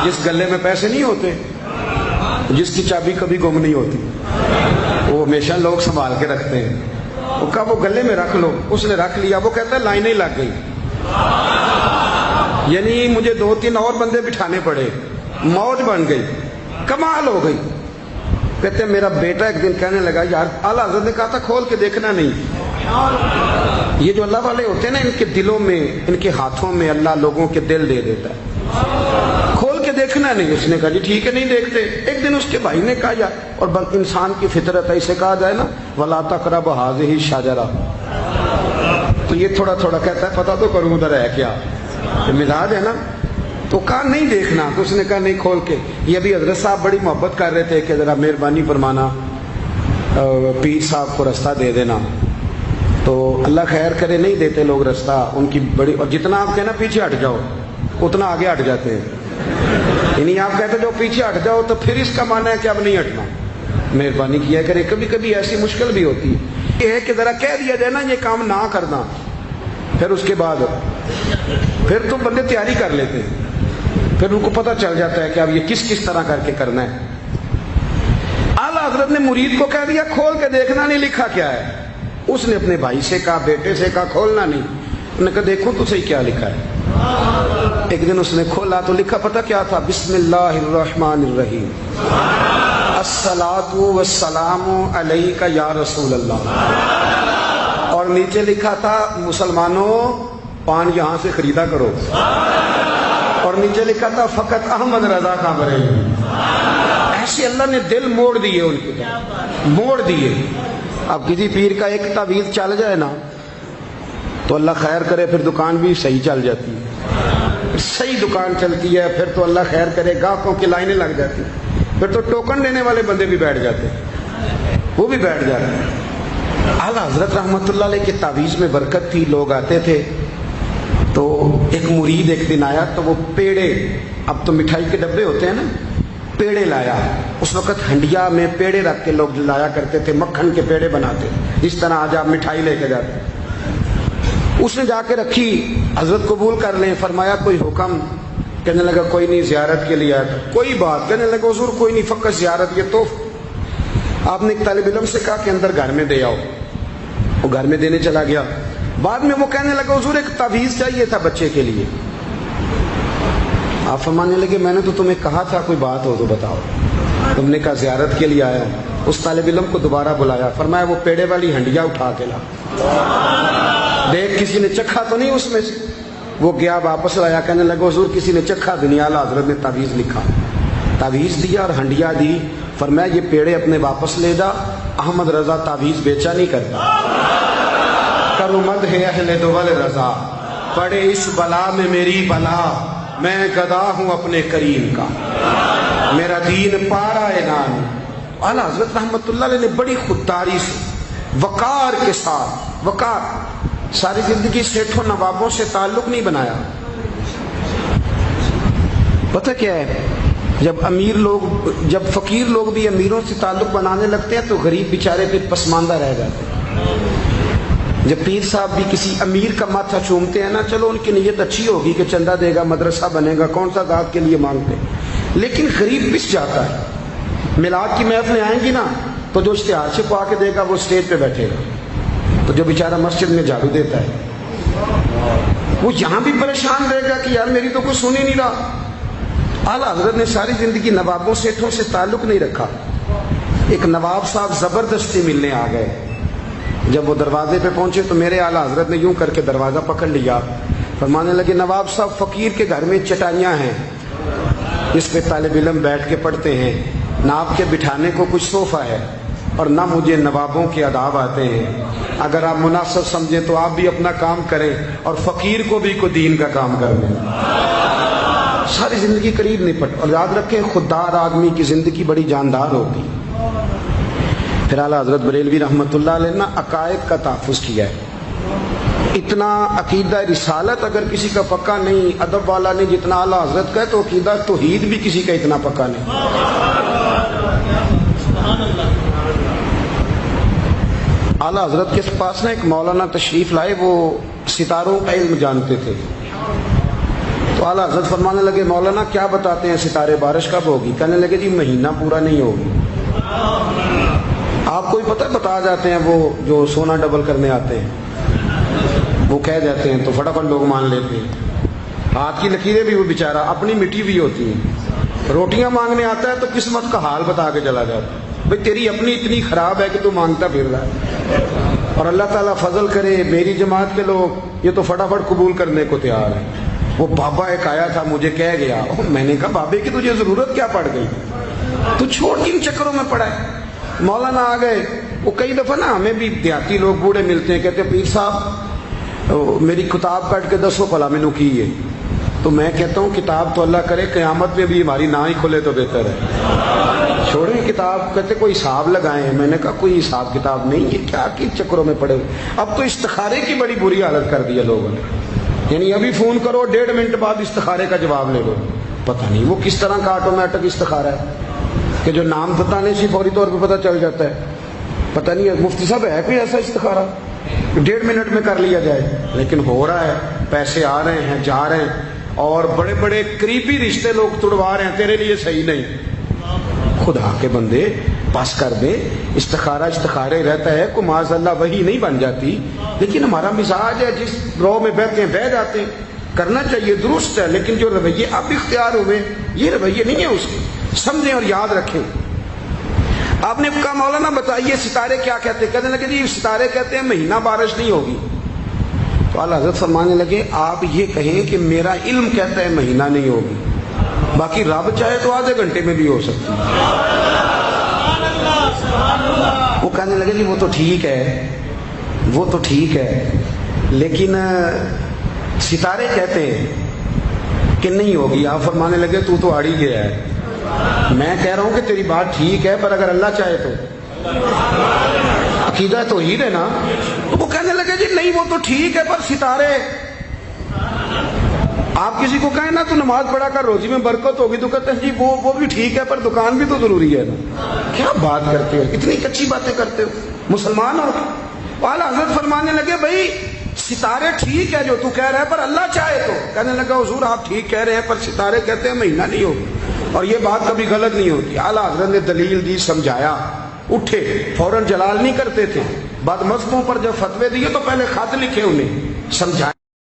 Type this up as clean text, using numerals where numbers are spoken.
اور جس گلے میں پیسے نہیں ہوتے، جس کی چابی کبھی گم نہیں ہوتی، وہ ہمیشہ لوگ سنبھال کے رکھتے ہیں، وہ کہا وہ گلے میں رکھ لو، اس نے رکھ لیا، وہ کہتا ہے لائنیں لگ گئی، یعنی مجھے 2-3 اور بندے بٹھانے پڑے، موج بن گئی، کمال ہو گئی۔ کہتے ہیں میرا بیٹا ایک دن کہنے لگا یار اعلیٰ حضرت نے کہا تھا کھول کے دیکھنا نہیں۔ یہ جو اللہ والے ہوتے ہیں نا، ان کے دلوں میں، ان کے ہاتھوں میں اللہ لوگوں کے دل دے دیتا ہے، کھول کے دیکھنا نہیں۔ اس نے کہا جی ٹھیک ہے نہیں دیکھتے۔ ایک دن اس کے بھائی نے کہا یار، اور انسان کی فطرت ہے، اسے کہا جائے نا وَلَا تَقْرَبُوا هَٰذِهِ الشَّجَرَةَ، تو یہ تھوڑا تھوڑا کہتا ہے پتہ تو کروں ادھر ہے کیا، یہ مزاج ہے نا۔ تو کہا نہیں دیکھنا، تو اس نے کہا نہیں کھول کے۔ یہ ابھی حضرت صاحب بڑی محبت کر رہے تھے کہ ذرا مہربانی فرمانا پیر صاحب کو رستہ دے دینا، تو اللہ خیر کرے نہیں دیتے لوگ رستہ، ان کی بڑی، اور جتنا آپ کہنا پیچھے ہٹ جاؤ اتنا آگے ہٹ جاتے ہیں، یعنی آپ کہتے جو پیچھے ہٹ جاؤ تو پھر اس کا معنی ہے کہ اب نہیں ہٹنا۔ مہربانی کیا کرے، کبھی کبھی ایسی مشکل بھی ہوتی ہے، یہ ہے کہ ذرا کہہ دیا جائے نا یہ کام نہ کرنا، پھر اس کے بعد پھر تو بندے تیاری کر لیتے ہیں، پھر ان کو پتہ چل جاتا ہے کہ اب یہ کس کس طرح کر کے کرنا ہے۔ اعلیٰ حضرت نے مرید کو کہہ دیا کھول کے دیکھنا نہیں لکھا کیا ہے۔ اس نے اپنے بھائی سے کہا، بیٹے سے کہا کھولنا نہیں۔ انہوں نے کہا دیکھو تو صحیح کیا لکھا ہے۔ ایک دن اس نے کھولا تو لکھا پتہ کیا تھا، بسم اللہ الرحمن الرحیم، الصلاۃ والسلام علیک یا رسول اللہ، اور نیچے لکھا تھا مسلمانوں پان یہاں سے خریدا کرو، اور نیچے لکھا تھا فقط احمد رضا کا بریلوی۔ ایسے اللہ نے دل موڑ دیے، ان کی موڑ دیے۔ اب کسی پیر کا ایک تعویذ چل جائے نا تو اللہ خیر کرے پھر دکان بھی صحیح چل جاتی ہے، صحیح دکان چلتی ہے، پھر تو اللہ خیر کرے گاہکوں کی لائنیں لگ جاتی، پھر تو ٹوکن دینے والے بندے بھی بیٹھ جاتے، وہ بھی بیٹھ جاتے ہیں۔ اعلیٰ حضرت رحمۃ اللہ علیہ کے تعویذ میں برکت تھی، لوگ آتے تھے تو ایک مرید ایک دن آیا تو وہ پیڑے، اب تو مٹھائی کے ڈبے ہوتے ہیں نا، پیڑے لایا۔ اس وقت ہنڈیا میں پیڑے رکھ کے لوگ لایا کرتے تھے، مکھن کے پیڑے بناتے، جس طرح آج آپ مٹھائی لے کے جاتے۔ اس نے جا کے رکھی، حضرت قبول کر لیں، فرمایا کوئی حکم؟ کہنے لگا کوئی نہیں، زیارت کے لیے آیا تھا۔ کوئی بات؟ کہنے لگا حضور کوئی نہیں، فقط زیارت، یہ تو آپ نے ایک طالب علم سے کہا کہ اندر گھر میں دے آؤ، وہ گھر میں دینے چلا گیا۔ بعد میں وہ کہنے لگا حضور ایک تعویذ چاہیے تھا بچے کے لیے۔ آپ فرمانے لگے میں نے تو تمہیں کہا تھا کوئی بات ہو تو بتاؤ۔ تم نے کہا زیارت کے لیے آیا ہوں۔ اس طالب علم کو دوبارہ بلایا، فرمایا وہ پیڑے والی ہنڈیا اٹھا کے لا، دیکھ کسی نے چکھا تو نہیں اس میں سے۔ وہ گیا واپس لایا، کہنے لگا حضور کسی نے چکھا بھی نہیں، اعلیٰ حضرت نے تعویذ لکھا، تعویذ دیا اور ہنڈیا دی، فرمایا یہ پیڑے اپنے واپس لے جا، احمد رضا تعویذ بیچا نہیں کرتا۔ کرو مد ہے اہل دول رضا، پڑے اس بلا میں میری بلا، میں گدا ہوں اپنے کریم کا، میرا دین پارا انعام۔ اعلیٰ حضرت رحمۃ اللہ علیہ نے بڑی خودداری سے، وقار کے ساتھ، وقار، ساری زندگی سیٹھوں نوابوں سے تعلق نہیں بنایا۔ پتہ کیا ہے، جب امیر لوگ، جب فقیر لوگ بھی امیروں سے تعلق بنانے لگتے ہیں تو غریب بیچارے پھر پسماندہ رہ جاتے ہیں۔ جب پیر صاحب بھی کسی امیر کا ماتھا چومتے ہیں نا، چلو ان کی نیت اچھی ہوگی کہ چندہ دے گا، مدرسہ بنے گا، کون سا ذات کے لیے مانگتے، لیکن غریب پس جاتا ہے۔ میلاد کی محفلیں آئیں گی نا تو جو اشتہار چھپا کے دے گا وہ اسٹیج پہ بیٹھے گا، تو جو بیچارہ مسجد میں جھاڑو دیتا ہے وہ یہاں بھی پریشان رہے گا کہ یار میری تو کوئی سن ہی نہیں رہا۔ اعلیٰ حضرت نے ساری زندگی نوابوں سیٹھوں سے تعلق نہیں رکھا۔ ایک نواب صاحب زبردستی ملنے آ گئے، جب وہ دروازے پہ پہنچے تو میرے اعلیٰ حضرت نے یوں کر کے دروازہ پکڑ لیا، فرمانے لگے نواب صاحب فقیر کے گھر میں چٹائیاں ہیں، اس پہ طالب علم بیٹھ کے پڑھتے ہیں، نہ آپ کے بٹھانے کو کچھ صوفہ ہے اور نہ مجھے نوابوں کے آداب آتے ہیں، اگر آپ مناسب سمجھیں تو آپ بھی اپنا کام کریں اور فقیر کو بھی کوئی دین کا کام کر دیں۔ ساری زندگی قریب نہیں پڑ، اور یاد رکھیں خوددار آدمی کی زندگی بڑی جاندار ہوتی۔ پھر اعلیٰ حضرت بریلوی رحمۃ اللہ علیہ نے عقائد کا تحفظ کیا ہے۔ اتنا عقیدہ رسالت اگر کسی کا پکا نہیں، ادب والا نہیں جتنا اعلیٰ حضرت کا ہے، تو عقیدہ توحید بھی کسی کا اتنا پکا نہیں۔ اعلیٰ حضرت کے پاس نا ایک مولانا تشریف لائے، وہ ستاروں کا علم جانتے تھے، تو اعلیٰ حضرت فرمانے لگے مولانا کیا بتاتے ہیں ستارے بارش کب ہوگی؟ کہنے لگے جی مہینہ پورا نہیں ہوگی۔ آپ کو ہی پتہ بتا جاتے ہیں، وہ جو سونا ڈبل کرنے آتے ہیں وہ کہہ جاتے ہیں تو فٹافٹ لوگ مان لیتے ہیں۔ ہاتھ کی لکیریں بھی وہ بیچارہ اپنی مٹی بھی ہوتی ہیں، روٹیاں مانگنے آتا ہے تو قسمت کا حال بتا کے چلا جاتا ہے، بھئی تیری اپنی اتنی خراب ہے کہ تو مانگتا پھر رہا ہے، اور اللہ تعالیٰ فضل کرے میری جماعت کے لوگ یہ تو فٹافٹ قبول کرنے کو تیار ہیں۔ وہ بابا ایک آیا تھا مجھے کہہ گیا، میں نے کہا بابے کی تجھے ضرورت کیا پڑ گئی، تو چھوڑ کن چکروں میں پڑا ہے۔ مولانا آ گئے، وہ کئی دفعہ نا ہمیں بھی دیہاتی لوگ بوڑھے ملتے ہیں، کہتے ہیں پیر صاحب میری کتاب کٹ کے دسو پلا مینو کی ہے، تو میں کہتا ہوں کتاب تو اللہ کرے قیامت میں بھی ہماری نہ ہی کھلے تو بہتر ہے، چھوڑیں کتاب۔ کہتے کوئی حساب لگائیں، میں نے کہا کوئی حساب کتاب نہیں، یہ کیا کن چکروں میں پڑے ہوئے۔ اب تو استخارے کی بڑی بری حالت کر دی ہے لوگوں نے، یعنی ابھی فون کرو 1.5 منٹ بعد استخارے کا جواب لے لو، پتہ نہیں وہ کس طرح کا آٹومیٹک استخارہ ہے کہ جو نام بتانے سے فوری طور پہ پتہ چل جاتا ہے۔ پتہ نہیں ہے مفتی صاحب ہے کوئی ایسا استخارہ 1.5 منٹ میں کر لیا جائے، لیکن ہو رہا ہے، پیسے آ رہے ہیں جا رہے ہیں، اور بڑے بڑے قریبی رشتے لوگ تڑوا رہے ہیں تیرے لیے صحیح نہیں۔ خدا کے بندے پاس کر دے، استخارے رہتا ہے، کو معاذ اللہ وہی نہیں بن جاتی، لیکن ہمارا مزاج ہے جس رو میں بیٹھتے ہیں بہ جاتے ہیں، کرنا چاہیے درست ہے، لیکن جو رویے اب اختیار ہوئے یہ رویے نہیں ہیں، اس کے سمجھیں اور یاد رکھیں۔ آپ نے کہا مولانا بتائیے ستارے کیا کہتے ہیں؟ کہنے لگے جی ستارے کہتے ہیں مہینہ بارش نہیں ہوگی۔ تو اعلیٰ حضرت فرمانے لگے آپ یہ کہیں کہ میرا علم کہتا ہے مہینہ نہیں ہوگی، باقی رب چاہے تو آدھے گھنٹے میں بھی ہو سکتی ہے۔ وہ کہنے لگے جی وہ تو ٹھیک ہے لیکن ستارے کہتے ہیں کہ نہیں ہوگی۔ آپ فرمانے لگے تو اڑ ہی گیا ہے، میں کہہ رہا ہوں کہ تیری بات ٹھیک ہے پر اگر اللہ چاہے تو، عقیدہ توحید ہے نا۔ تو وہ کہنے لگے جی نہیں وہ تو ٹھیک ہے پر ستارے، آپ کسی کو کہیں نا تو نماز پڑھا کر روزی میں برکت ہوگی تو کہتے ہیں جی وہ بھی ٹھیک ہے پر دکان بھی تو ضروری ہے نا۔ کیا بات کرتے ہو، اتنی کچی باتیں کرتے ہو مسلمان ہو۔ اعلیٰ حضرت فرمانے لگے بھائی ستارے ٹھیک ہے جو تو کہہ رہا ہے پر اللہ چاہے تو۔ کہنے لگا حضور آپ ٹھیک کہہ رہے ہیں پر ستارے کہتے ہیں مہینہ نہیں ہوگا، اور یہ بات کبھی غلط نہیں ہوتی۔ اعلیٰ حضرت نے دلیل دی، سمجھایا، اٹھے، فوراً جلال نہیں کرتے تھے، بعد مذہبوں پر جب فتوے دیے تو پہلے خط لکھے، انہیں سمجھایا۔